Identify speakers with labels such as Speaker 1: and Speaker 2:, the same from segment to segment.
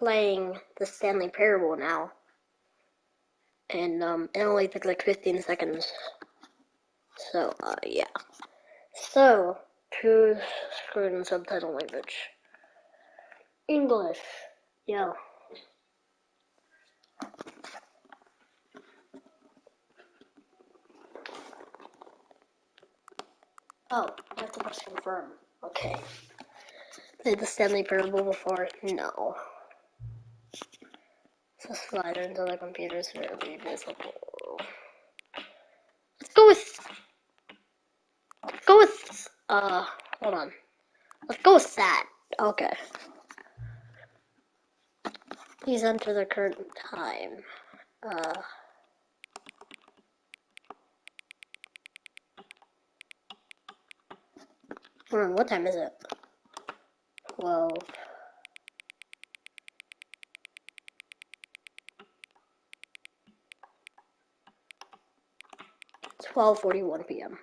Speaker 1: playing the Stanley Parable now, and it only took like 15 seconds. So yeah. So choose screen and subtitle language. English. Yeah. Oh, I have to press confirm. Okay. Did the Stanley Parable before? No. So slider into the computer so it'll be visible. Let's go with, hold on. Let's go with that. Okay. Please enter the current time. Hold on, what time is it? 12. 12:41 p.m.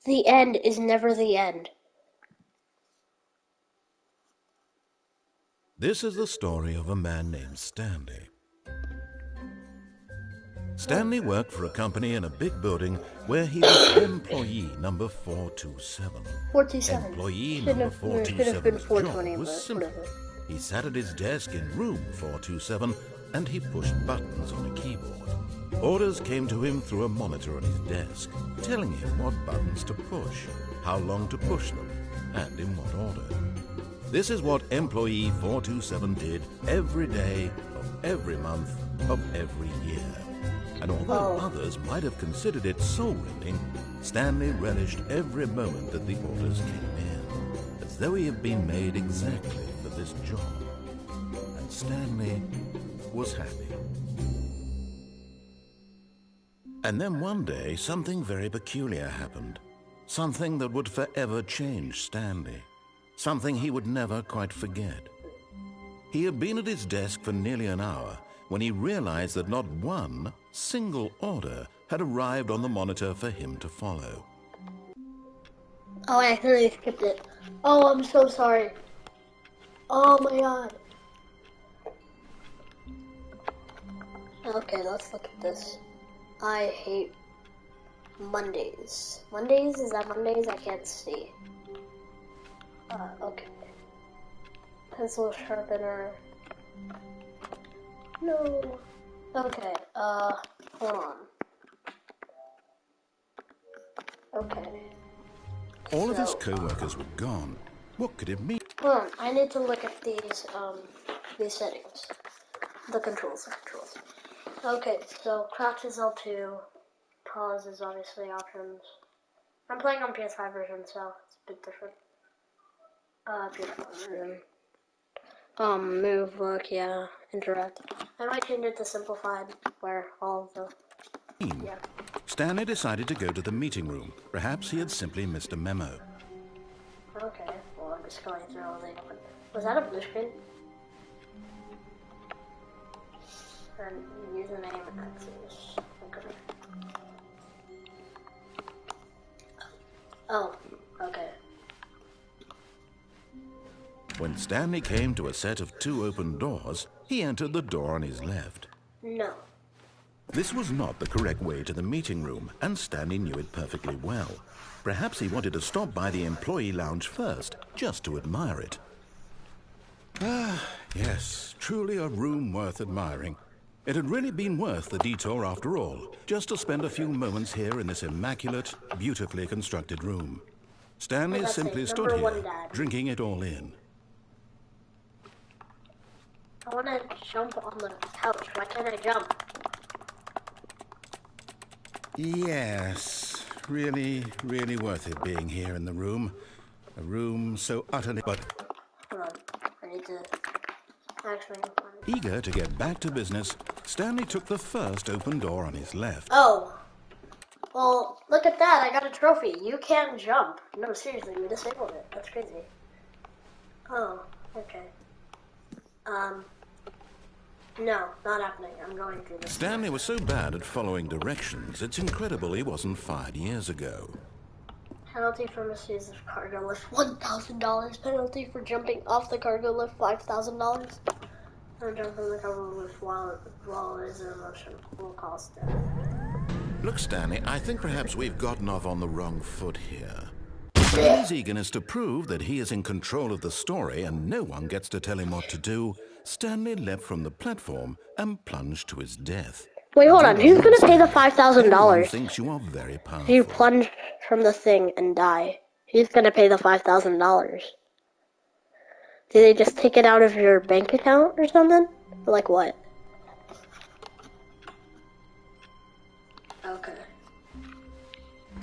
Speaker 1: The end is never the end.
Speaker 2: This is the story of a man named Stanley. Stanley worked for a company in a big building where he was employee number 427.
Speaker 1: 427.
Speaker 2: Employee number 427's job was simple.
Speaker 1: Whatever.
Speaker 2: He sat at his desk in room 427 and he pushed buttons on a keyboard. Orders came to him through a monitor on his desk, telling him what buttons to push, how long to push them, and in what order. This is what employee 427 did every day of every month of every year. And although others might have considered it soul-rending, Stanley relished every moment that the orders came in, as though he had been made exactly for this job. And Stanley was happy. And then one day, something very peculiar happened. Something that would forever change Stanley. Something he would never quite forget. He had been at his desk for nearly an hour when he realized that not one single order had arrived on the monitor for him to follow.
Speaker 1: Oh, I accidentally skipped it. Oh, I'm so sorry. Oh my god. Okay, let's look at this. I hate Mondays. Mondays? Is that Mondays? I can't see. Okay. Pencil sharpener. No. Okay, hold on. Okay.
Speaker 2: All of his co-workers were gone. What could it mean?
Speaker 1: Hold on, I need to look at these settings. The controls. Okay, so crouch is L2. Pause is obviously options. I'm playing on PS5 version, so it's a bit different. PS5 version. Move, look, yeah, interact. I might change it to simplified, where all of the, yeah.
Speaker 2: Stanley decided to go to the meeting room. Perhaps he had simply missed a memo.
Speaker 1: Okay, well, I'm just going through all the open. Was that a blue screen? And username access. Okay. Oh, okay.
Speaker 2: When Stanley came to a set of 2 open doors, he entered the door on his left.
Speaker 1: No.
Speaker 2: This was not the correct way to the meeting room, and Stanley knew it perfectly well. Perhaps he wanted to stop by the employee lounge first, just to admire it. Ah, yes, truly a room worth admiring. It had really been worth the detour after all, just to spend a few moments here in this immaculate, beautifully constructed room. Stanley simply stood here, drinking it all in.
Speaker 1: I want to jump on the couch. Why can't I jump?
Speaker 2: Yes, really, really worth it being here in the room. A room so utterly... But
Speaker 1: hold on. I need to actually...
Speaker 2: Eager to get back to business, Stanley took the first open door on his left.
Speaker 1: Oh. Well, look at that. I got a trophy. You can't jump. No, seriously, we disabled it. That's crazy. Oh, okay. No, not happening. I'm going through this.
Speaker 2: Stanley was so bad at following directions, it's incredible he wasn't fired years ago.
Speaker 1: Penalty for misuse of cargo lift, $1,000. Penalty for jumping off the cargo lift, $5,000. Or jumping the cargo lift while it is in motion will cost death.
Speaker 2: Look, Stanley, I think perhaps we've gotten off on the wrong foot here. In his eagerness to prove that he is in control of the story and no one gets to tell him what to do, Stanley leapt from the platform and plunged to his death.
Speaker 1: Wait, hold on. Who's gonna pay the
Speaker 2: Everyone
Speaker 1: $5,000?
Speaker 2: thinks you are very powerful.
Speaker 1: If you plunge from the thing and die, who's gonna pay the $5,000? Do they just take it out of your bank account or something? Or like what? Okay.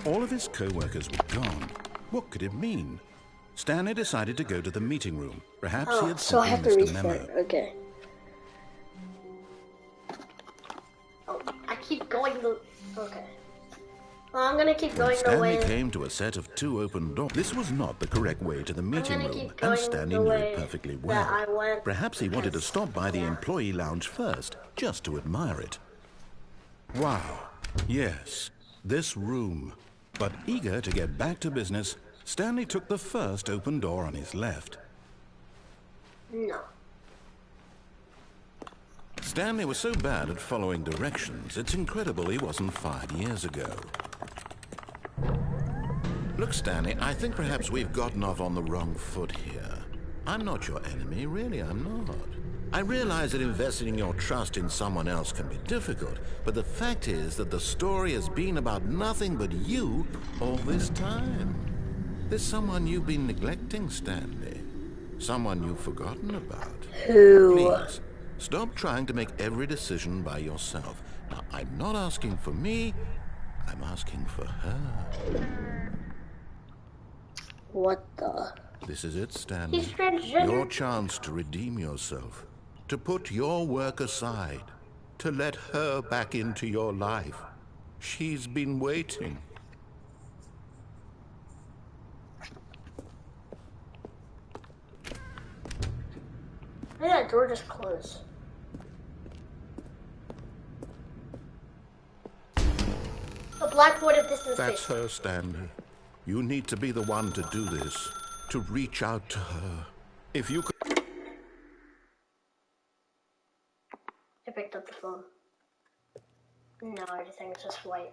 Speaker 2: All of his co-workers were gone. What could it mean? Stanley decided to go to the meeting room. Perhaps he had
Speaker 1: so I have to
Speaker 2: simply missed a
Speaker 1: restart.
Speaker 2: memo.
Speaker 1: Okay. Oh, I keep going the... Okay. Well, I'm gonna keep going the way...
Speaker 2: Stanley came to a set of 2 open doors. This was not the correct way to the meeting room, and Stanley knew it perfectly well. Perhaps he wanted to stop by the employee lounge first, just to admire it. Wow. Yes, this room. But eager to get back to business, Stanley took the first open door on his left.
Speaker 1: No.
Speaker 2: Stanley was so bad at following directions, it's incredible he wasn't fired years ago. Look, Stanley, I think perhaps we've gotten off on the wrong foot here. I'm not your enemy, really, I'm not. I realize that investing your trust in someone else can be difficult, but the fact is that the story has been about nothing but you all this time. There's someone you've been neglecting, Stanley. Someone you've forgotten about.
Speaker 1: Who?
Speaker 2: Please, stop trying to make every decision by yourself. Now, I'm not asking for me, I'm asking for her.
Speaker 1: What the?
Speaker 2: This is it, Stanley.
Speaker 1: He's transgender.
Speaker 2: Your chance to redeem yourself. To put your work aside. To let her back into your life. She's been waiting.
Speaker 1: Hey, that door just closed. A blackboard of distance.
Speaker 2: That's her, Stanley. You need to be the one to do this. To reach out to her. If you could...
Speaker 1: I picked up the phone. No, everything's just white.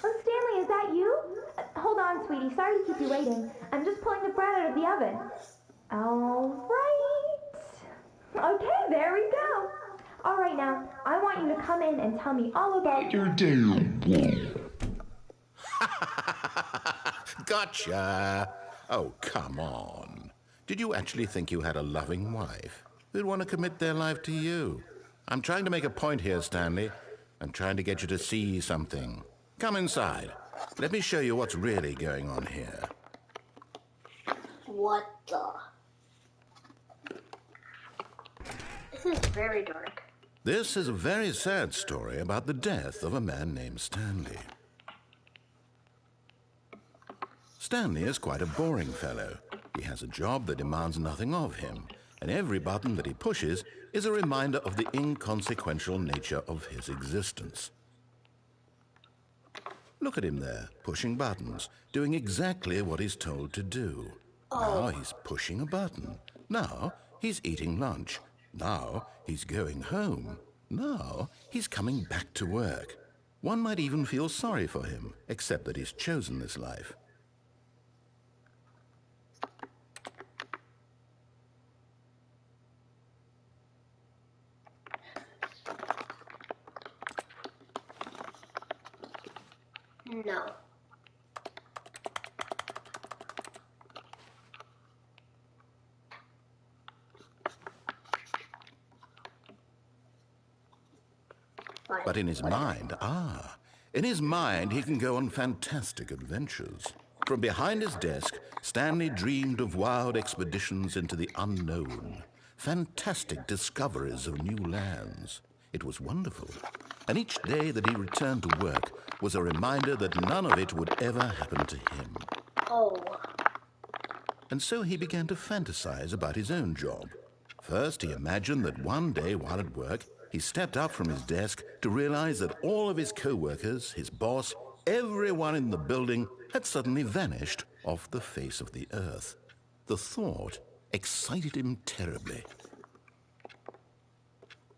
Speaker 3: Oh, Stanley, is that you? Hold on, sweetie. Sorry to keep you waiting. I'm just pulling the bread out of the oven. All right. Okay, there we go. All right, now, I want you to come in and tell me all about your day.
Speaker 2: Gotcha! Oh, come on. Did you actually think you had a loving wife who'd want to commit their life to you? I'm trying to make a point here, Stanley. I'm trying to get you to see something. Come inside. Let me show you what's really going on here.
Speaker 1: What the? This is very dark.
Speaker 2: This is a very sad story about the death of a man named Stanley. Stanley is quite a boring fellow. He has a job that demands nothing of him, and every button that he pushes is a reminder of the inconsequential nature of his existence. Look at him there, pushing buttons, doing exactly what he's told to do. Now he's pushing a button. Now he's eating lunch. Now he's going home. Now he's coming back to work. One might even feel sorry for him, except that he's chosen this life.
Speaker 1: No. Fine.
Speaker 2: But in his mind, in his mind he can go on fantastic adventures. From behind his desk, Stanley dreamed of wild expeditions into the unknown, fantastic discoveries of new lands. It was wonderful. And each day that he returned to work was a reminder that none of it would ever happen to him.
Speaker 1: Oh.
Speaker 2: And so he began to fantasize about his own job. First, he imagined that one day while at work, he stepped up from his desk to realize that all of his co-workers, his boss, everyone in the building had suddenly vanished off the face of the earth. The thought excited him terribly.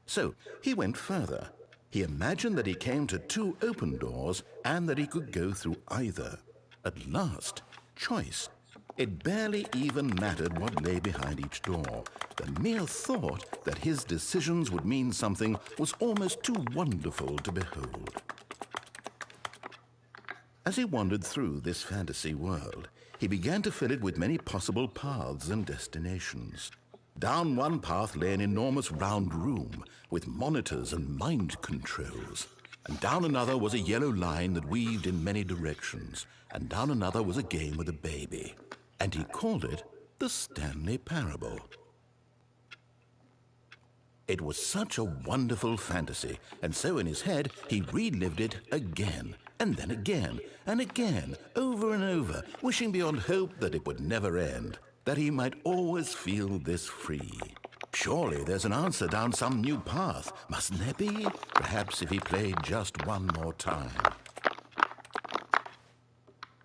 Speaker 2: So he went further. He imagined that he came to two open doors and that he could go through either. At last, choice. It barely even mattered what lay behind each door. The mere thought that his decisions would mean something was almost too wonderful to behold. As he wandered through this fantasy world, he began to fill it with many possible paths and destinations. Down one path lay an enormous round room with monitors and mind controls. And down another was a yellow line that weaved in many directions. And down another was a game with a baby. And he called it the Stanley Parable. It was such a wonderful fantasy, and so in his head he relived it again, and then again, and again, over and over, wishing beyond hope that it would never end, that he might always feel this free. Surely there's an answer down some new path, mustn't there be? Perhaps if he played just one more time.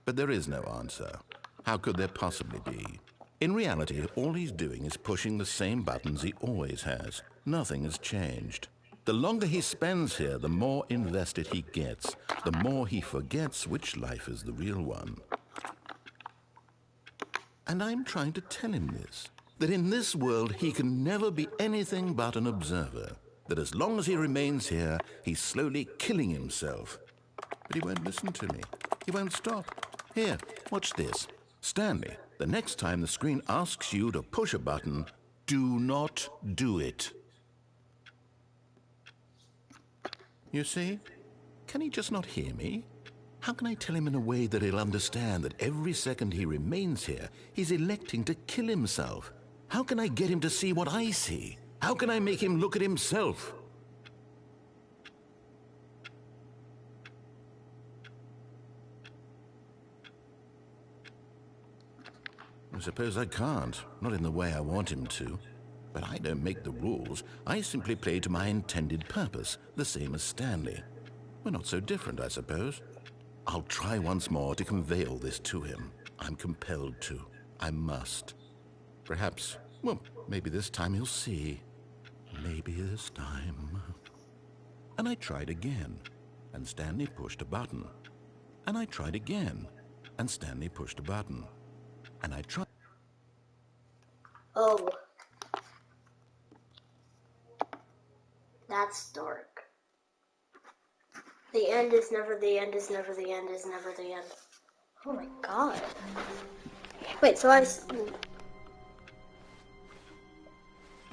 Speaker 2: But there is no answer. How could there possibly be? In reality, all he's doing is pushing the same buttons he always has. Nothing has changed. The longer he spends here, the more invested he gets, the more he forgets which life is the real one. And I'm trying to tell him this, that in this world he can never be anything but an observer, that as long as he remains here, he's slowly killing himself. But he won't listen to me. He won't stop. Here, watch this. Stanley, the next time the screen asks you to push a button, do not do it. You see? Can he just not hear me? How can I tell him in a way that he'll understand that every second he remains here, he's electing to kill himself? How can I get him to see what I see? How can I make him look at himself? I suppose I can't, not in the way I want him to. But I don't make the rules. I simply play to my intended purpose, the same as Stanley. We're not so different, I suppose. I'll try once more to convey all this to him. I'm compelled to. I must. Perhaps, well, maybe this time he'll see. Maybe this time. And I tried again, and Stanley pushed a button. And I tried again, and Stanley pushed a button. And I tried.
Speaker 1: Oh. That's dark. The end is never the end is never the end is never the end. Oh my god. Wait, so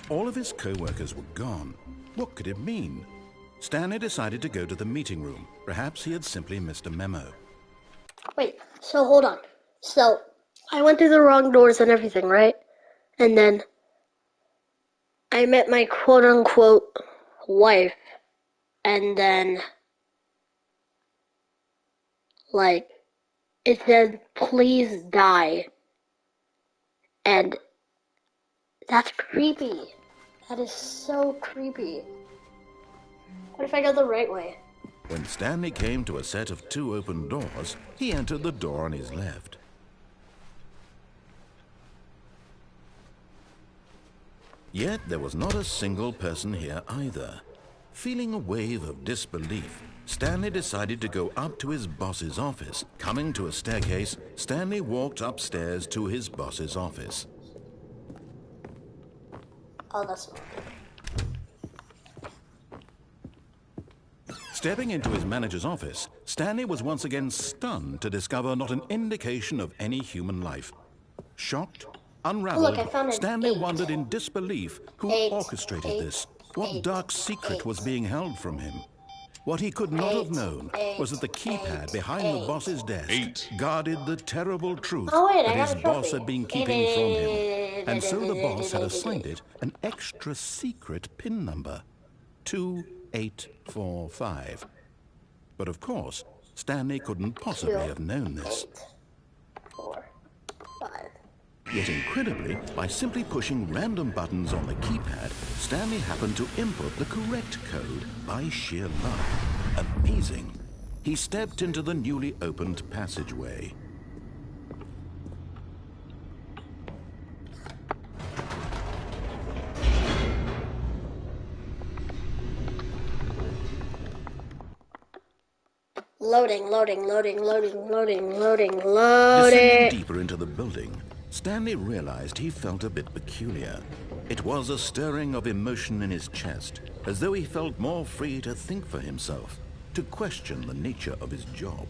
Speaker 2: All of his co-workers were gone. What could it mean? Stanley decided to go to the meeting room. Perhaps he had simply missed a memo.
Speaker 1: Wait, so hold on. So, I went through the wrong doors and everything, right? And then I met my quote-unquote wife, and then, like, it said, please die. And that's creepy. That is so creepy. What if I go the right way?
Speaker 2: When Stanley came to a set of two open doors, he entered the door on his left. Yet there was not a single person here either. Feeling a wave of disbelief, Stanley decided to go up to his boss's office. Coming to a staircase, Stanley walked upstairs to his boss's office.
Speaker 1: Oh, that's not.
Speaker 2: Stepping into his manager's office, Stanley was once again stunned to discover not an indication of any human life. Shocked, unraveled,
Speaker 1: Look, I found an
Speaker 2: Stanley
Speaker 1: 8.
Speaker 2: wondered in disbelief who
Speaker 1: 8,
Speaker 2: orchestrated
Speaker 1: 8,
Speaker 2: this. What
Speaker 1: 8,
Speaker 2: dark secret
Speaker 1: 8.
Speaker 2: was being held from him? What he could not have known was that the keypad behind the boss's desk guarded the terrible truth that his boss had been keeping from him. And so the boss had assigned it an extra secret PIN number, 2845. But of course, Stanley couldn't possibly have known this.
Speaker 1: 8, 4, 5.
Speaker 2: Yet incredibly, by simply pushing random buttons on the keypad, Stanley happened to input the correct code by sheer luck. Amazing! He stepped into the newly opened passageway.
Speaker 1: Loading, loading, loading, loading, loading, loading,
Speaker 2: Descending
Speaker 1: loading.
Speaker 2: deeper into the building, Stanley realized he felt a bit peculiar. It was a stirring of emotion in his chest, as though he felt more free to think for himself, to question the nature of his job.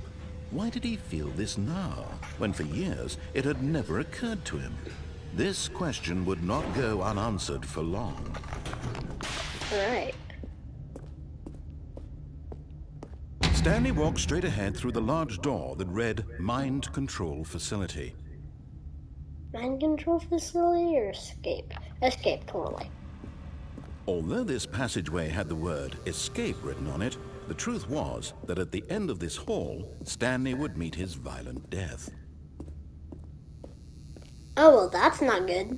Speaker 2: Why did he feel this now, when for years it had never occurred to him? This question would not go unanswered for long.
Speaker 1: Alright.
Speaker 2: Stanley walked straight ahead through the large door that read Mind Control Facility.
Speaker 1: Mind control facility or escape? Escape, totally.
Speaker 2: Although this passageway had the word escape written on it, the truth was that at the end of this hall, Stanley would meet his violent death.
Speaker 1: Oh, well, that's not good.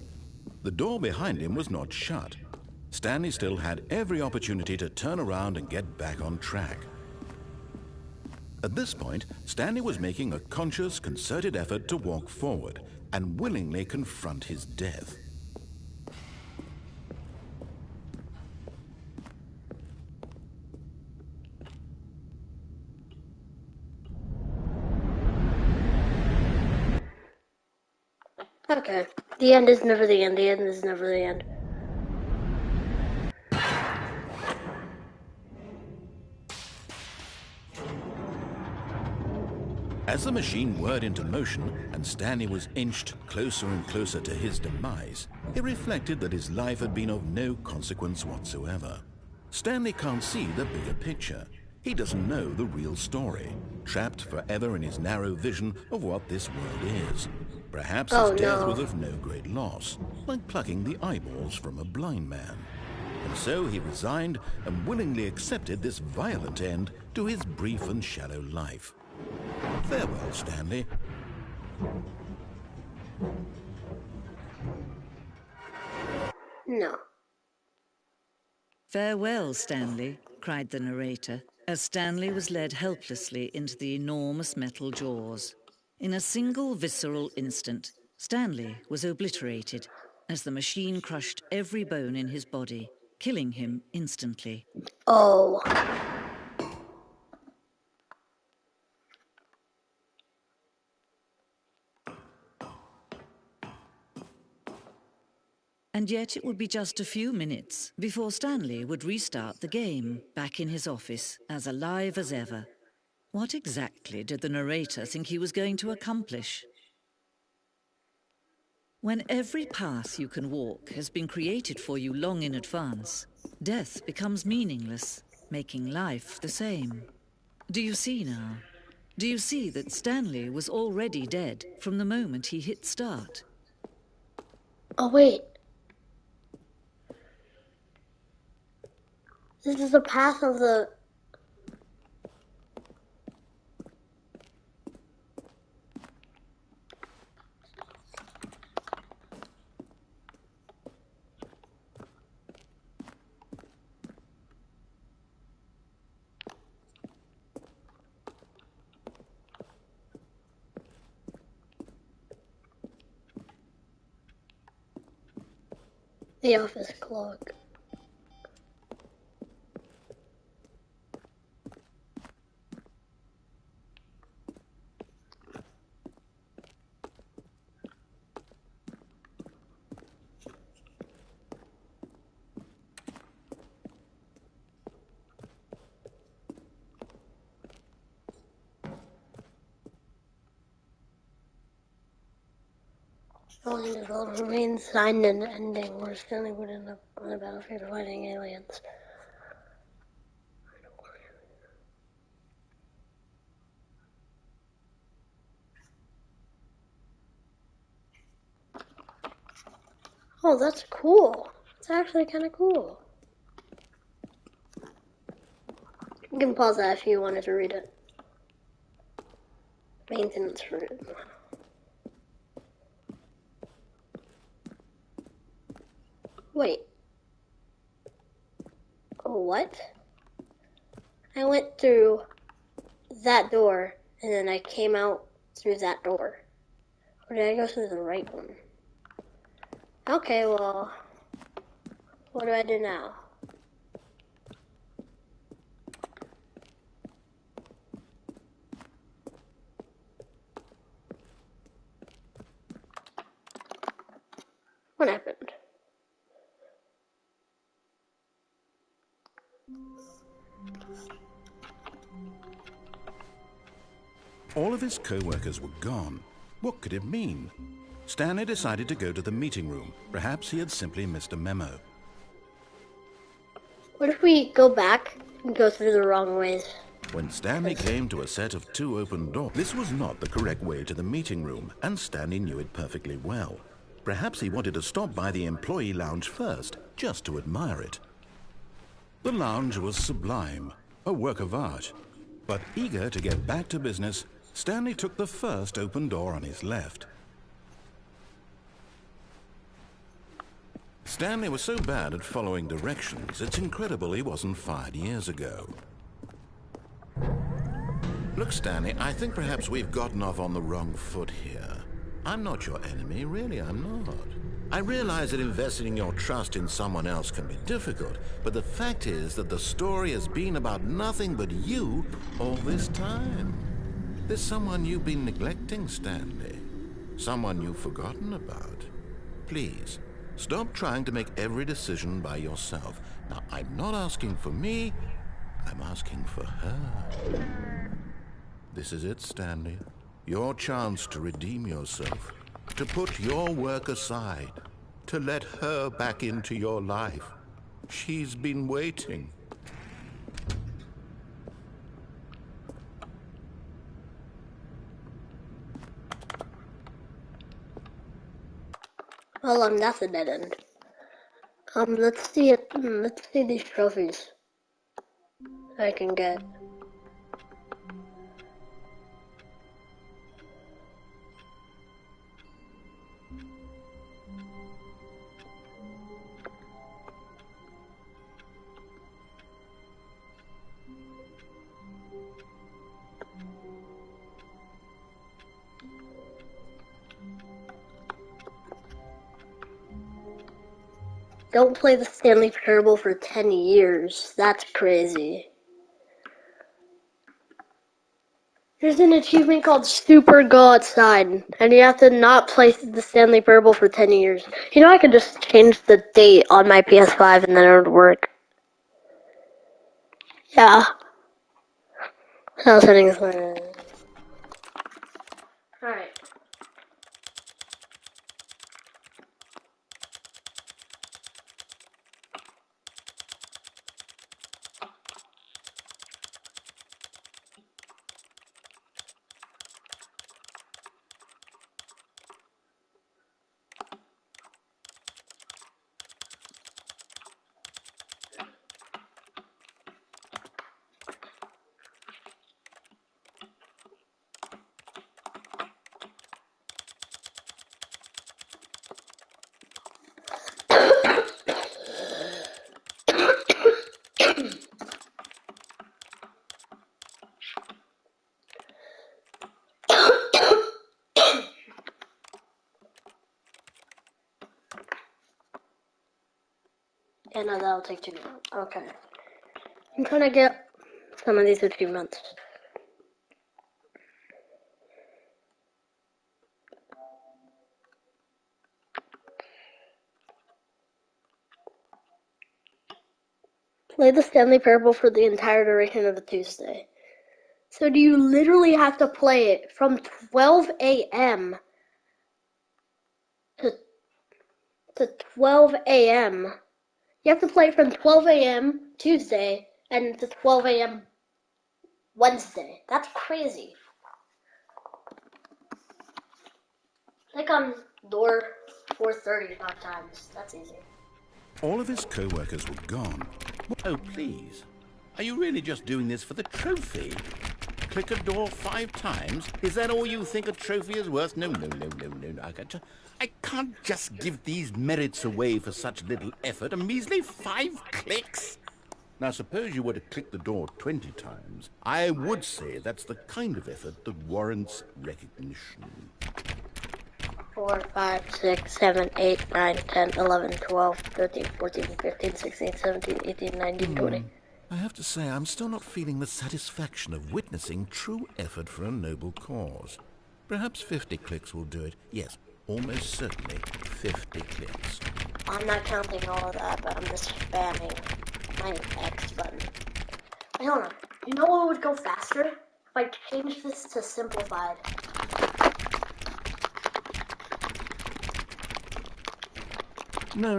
Speaker 2: The door behind him was not shut. Stanley still had every opportunity to turn around and get back on track. At this point, Stanley was making a conscious, concerted effort to walk forward and willingly confront his death.
Speaker 1: Okay. The end is never the end. The end is never the end.
Speaker 2: As the machine whirred into motion and Stanley was inched closer and closer to his demise, he reflected that his life had been of no consequence whatsoever. Stanley can't see the bigger picture. He doesn't know the real story, trapped forever in his narrow vision of what this world is. Perhaps his death was of no great loss, like plucking the eyeballs from a blind man. And so he resigned and willingly accepted this violent end to his brief and shallow life. Farewell, Stanley.
Speaker 1: No.
Speaker 4: "Farewell, Stanley," cried the narrator, as Stanley was led helplessly into the enormous metal jaws. In a single visceral instant, Stanley was obliterated as the machine crushed every bone in his body, killing him instantly.
Speaker 1: Oh.
Speaker 4: And yet it would be just a few minutes before Stanley would restart the game, back in his office, as alive as ever. What exactly did the narrator think he was going to accomplish? When every path you can walk has been created for you long in advance, death becomes meaningless, making life the same. Do you see now? Do you see that Stanley was already dead from the moment he hit start?
Speaker 1: Oh, wait. This is the path of the... the office clock. Only the gold remains signed and ending, where Stanley would end up on the battlefield fighting aliens. Oh, that's cool. It's actually kind of cool. You can pause that if you wanted to read it. Maintenance room. Wait. What? I went through that door, and then I came out through that door. Or did I go through the right one? Okay, well, what do I do now? What happened?
Speaker 2: All of his co-workers were gone. What could it mean? Stanley decided to go to the meeting room. Perhaps he had simply missed a memo.
Speaker 1: What if we go back and go through the wrong ways?
Speaker 2: When Stanley came to a set of 2 open doors, this was not the correct way to the meeting room, and Stanley knew it perfectly well. Perhaps he wanted to stop by the employee lounge first, just to admire it. The lounge was sublime, a work of art. But eager to get back to business, Stanley took the first open door on his left. Stanley was so bad at following directions, it's incredible he wasn't fired years ago. Look, Stanley, I think perhaps we've gotten off on the wrong foot here. I'm not your enemy, really, I'm not. I realize that investing your trust in someone else can be difficult, but the fact is that the story has been about nothing but you all this time. There's someone you've been neglecting, Stanley. Someone you've forgotten about. Please, stop trying to make every decision by yourself. Now, I'm not asking for me, I'm asking for her. This is it, Stanley. Your chance to redeem yourself, to put your work aside, to let her back into your life. She's been waiting.
Speaker 1: Well, that's a dead end. Let's see it. Let's see these trophies I can get. Don't play the Stanley Parable for 10 years. That's crazy. There's an achievement called Super Go Outside, and you have to not play the Stanley Parable for 10 years. You know, I could just change the date on my PS5 and then it would work. Yeah. Now settings. Alright. Yeah, no, that'll take too long. Okay. I'm trying to get some of these achievements. Play the Stanley Parable for the entire duration of the Tuesday. So do you literally have to play it from 12 a.m. to 12 a.m. You have to play it from 12 a.m. Tuesday and to 12 a.m. Wednesday. That's crazy. Like on door 4:30 5 times. That's easy.
Speaker 2: All of his co-workers were gone. Oh, please. Are you really just doing this for the trophy? click a door 5 times? Is that all you think a trophy is worth? No. I can't just give these merits away for such little effort. A measly 5 clicks? Now, suppose you were to click the door 20 times. I would say that's the kind of effort that warrants recognition.
Speaker 1: 4, 5, 6, 7, 8, 9, 10, 11, 12, 13, 14, 15, 16, 17, 18, 19, 20.
Speaker 2: I have to say, I'm still not feeling the satisfaction of witnessing true effort for a noble cause. Perhaps 50 clicks will do it. Yes, almost certainly 50 clicks.
Speaker 1: I'm not counting all of that, but I'm just spamming my X button. I don't know. You know what would go faster? If I change this to simplified.
Speaker 2: No.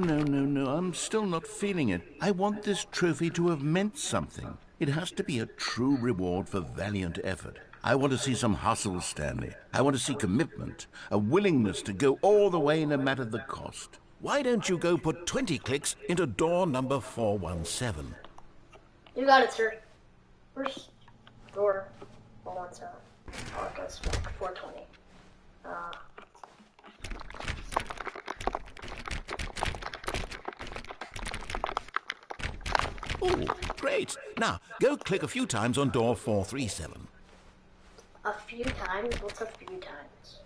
Speaker 2: I'm still not feeling it. I want this trophy to have meant something. It has to be a true reward for valiant effort. I want to see some hustle, Stanley. I want to see commitment, a willingness to go all the way no matter the cost. Why don't you go put 20 clicks into door number 417?
Speaker 1: You got it, sir. Where's door 417? Oh, it goes back 420.
Speaker 2: Oh, great. Now, go click a few times on door 437.
Speaker 1: A few times? What's a few times?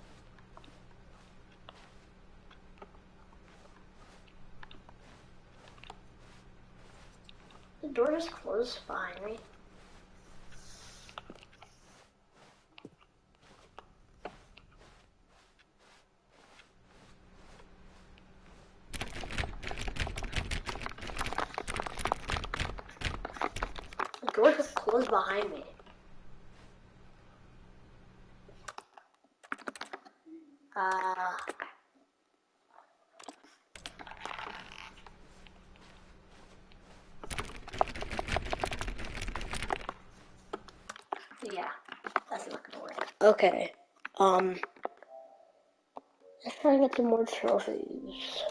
Speaker 1: The door just closed behind me. The door just closed behind me. Yeah, that's not gonna work. Okay, let's try to get some more trophies.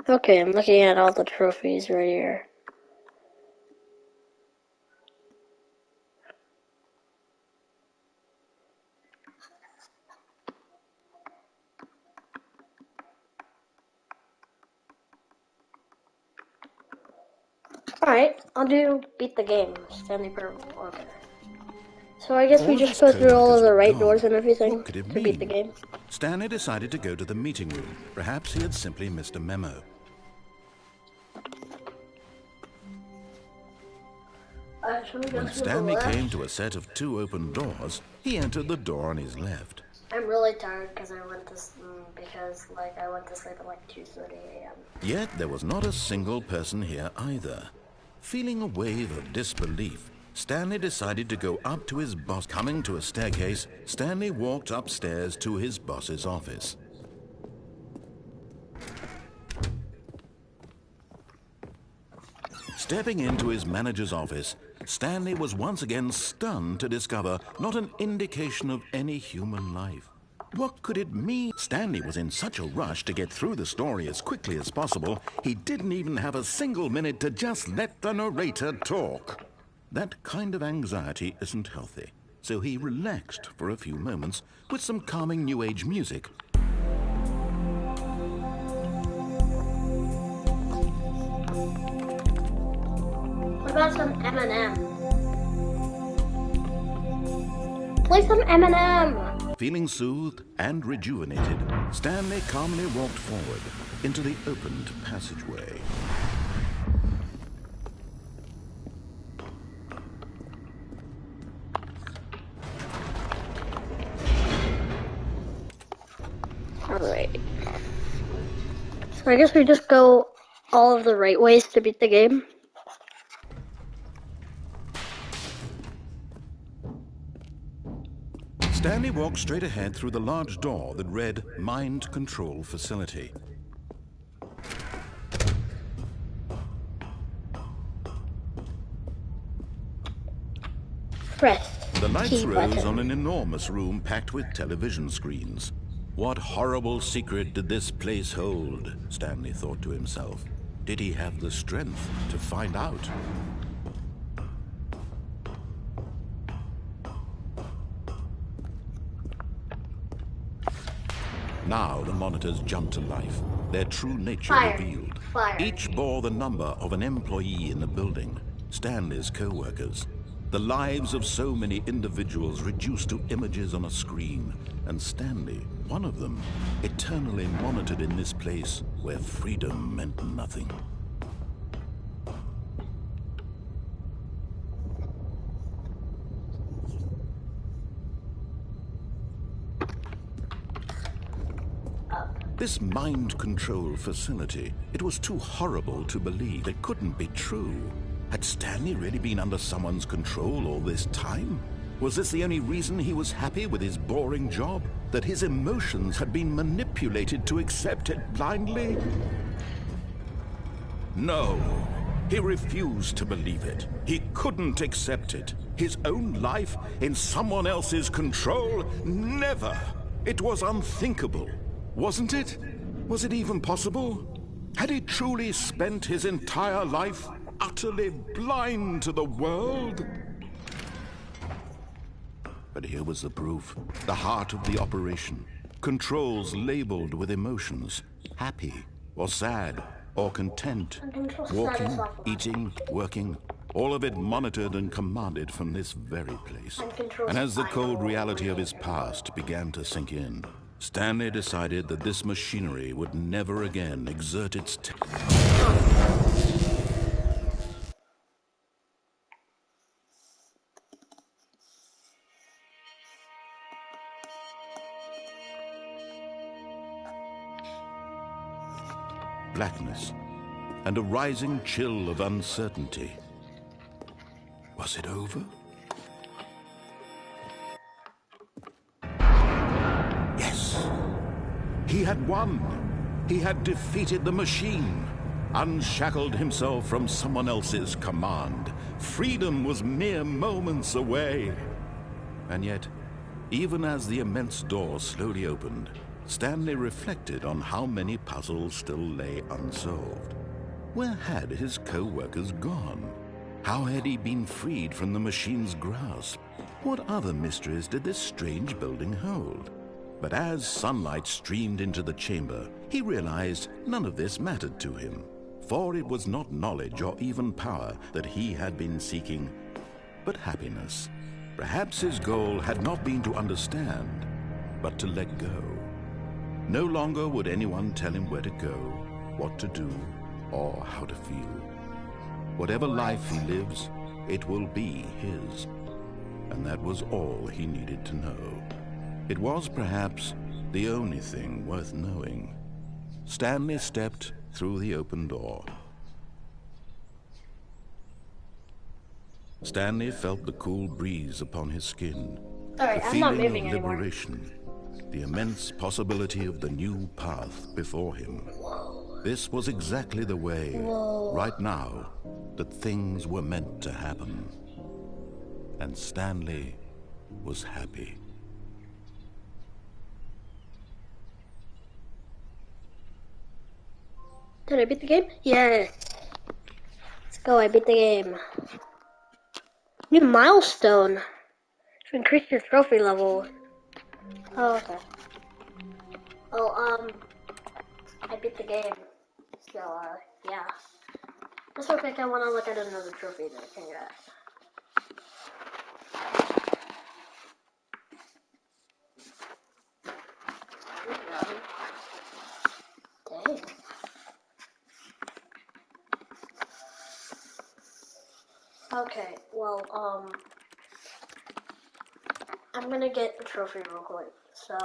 Speaker 1: Okay, I'm looking at all the trophies right here. Alright, I'll do beat the game. Stanley Parable. Okay. So I guess we just go through all of the right doors and everything to beat the game.
Speaker 2: Stanley decided to go to the meeting room. Perhaps he had simply missed a memo. When Stanley came to a set of 2 open doors, he entered the door on his left.
Speaker 1: I'm really tired because I went to sleep at like 2:30 a.m.
Speaker 2: Yet there was not a single person here either. Feeling a wave of disbelief, Stanley decided to go up to his boss. Coming to a staircase, Stanley walked upstairs to his boss's office. Stepping into his manager's office, Stanley was once again stunned to discover not an indication of any human life. What could it mean? Stanley was in such a rush to get through the story as quickly as possible, he didn't even have a single minute to just let the narrator talk. That kind of anxiety isn't healthy, so he relaxed for a few moments with some calming New Age music.
Speaker 1: What about some M&M? Play some M&M!
Speaker 2: Feeling soothed and rejuvenated, Stanley calmly walked forward into the opened passageway.
Speaker 1: Alright. So I guess we just go all of the right ways to beat the game.
Speaker 2: Stanley walked straight ahead through the large door that read Mind Control Facility.
Speaker 1: Press
Speaker 2: The lights
Speaker 1: T
Speaker 2: rose
Speaker 1: button.
Speaker 2: on an enormous room packed with television screens. What horrible secret did this place hold? Stanley thought to himself. Did he have the strength to find out? Now the monitors jumped to life, their true nature revealed. Each bore the number of an employee in the building, Stanley's co-workers. The lives of so many individuals reduced to images on a screen, and Stanley, one of them, eternally monitored in this place where freedom meant nothing. This mind control facility, it was too horrible to believe. It couldn't be true. Had Stanley really been under someone's control all this time? Was this the only reason he was happy with his boring job? That his emotions had been manipulated to accept it blindly? No, he refused to believe it. He couldn't accept it. His own life in someone else's control? Never! It was unthinkable. Wasn't it? Was it even possible? Had he truly spent his entire life utterly blind to the world? But here was the proof. The heart of the operation. Controls labeled with emotions. Happy, or sad, or content. Walking, eating, working. All of it monitored and commanded from this very place. And as the cold reality of his past began to sink in, Stanley decided that this machinery would never again exert its blackness and a rising chill of uncertainty. Was it over? Yes. He had won. He had defeated the machine, unshackled himself from someone else's command. Freedom was mere moments away. And yet, even as the immense door slowly opened, Stanley reflected on how many puzzles still lay unsolved. Where had his co-workers gone? How had he been freed from the machine's grasp? What other mysteries did this strange building hold? But as sunlight streamed into the chamber, he realized none of this mattered to him. For it was not knowledge or even power that he had been seeking, but happiness. Perhaps his goal had not been to understand, but to let go. No longer would anyone tell him where to go, what to do, or how to feel. Whatever life he lives, it will be his. And that was all he needed to know. It was perhaps the only thing worth knowing. Stanley stepped through the open door. Stanley felt the cool breeze upon his skin.
Speaker 1: Alright,
Speaker 2: The
Speaker 1: I'm not
Speaker 2: feeling
Speaker 1: moving
Speaker 2: of
Speaker 1: anymore.
Speaker 2: liberation. The immense possibility of the new path before him. This was exactly the way, right now, that things were meant to happen. And Stanley was happy.
Speaker 1: Did I beat the game? Yes. Let's go, I beat the game. New milestone. To increase your trophy level. Oh, okay. Oh, I beat the game. So, yeah. Just real quick, I want to look at another trophy that I can get. Dang. Okay, well, I'm gonna get the trophy real quick. So,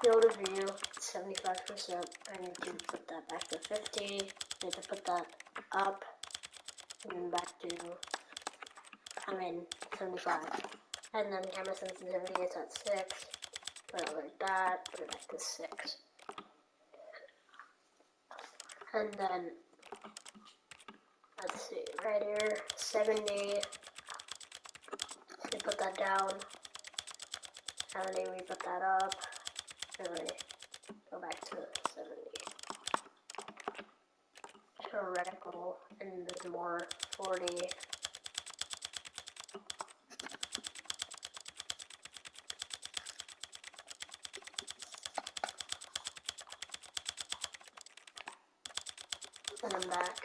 Speaker 1: field of view, 75%. I need to put that back to 50. I need to put that up and back to, 75. And then camera sensitivity is at 6. Put it like that, put it back to 6. And then, let's see, right here, 70. We put that down. 70, we put that up. Really, go back to 70. Theoretical, and there's more 40. And I'm back.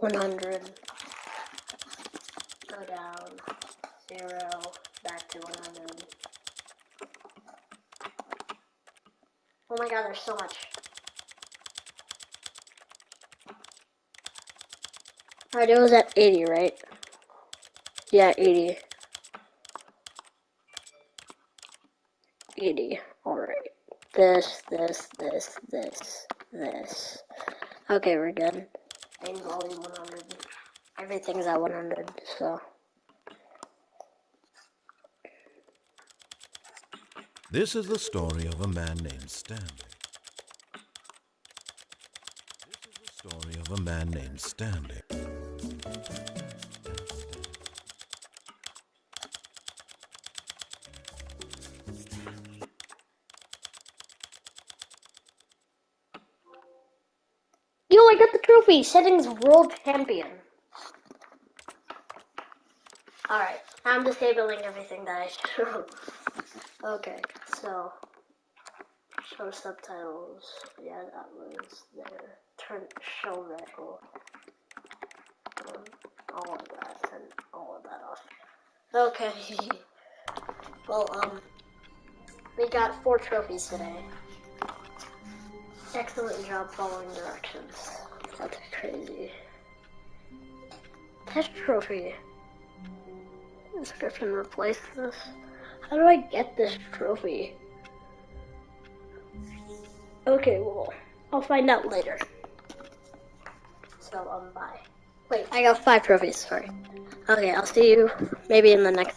Speaker 1: $100. Go down. 0. Back to 100. Oh my god, there's so much. Alright, it was at 80, right? Yeah, 80. 80. Alright. This. Okay, we're good. Main volume 100. Everything's at 100, so.
Speaker 2: This is the story of a man named Stanley.
Speaker 1: Yo, I got the trophy! Settings World Champion. Alright, I'm disabling everything that I show. Okay, so. Show subtitles. Yeah, that was there. Show record. All of that, and all of that off. Okay. Well, we got 4 trophies today. Excellent job following directions. That's crazy. Test trophy. Description, replace this. How do I get this trophy? Okay, well, I'll find out later. So, bye. Wait, I got 5 trophies, sorry. Okay, I'll see you maybe in the next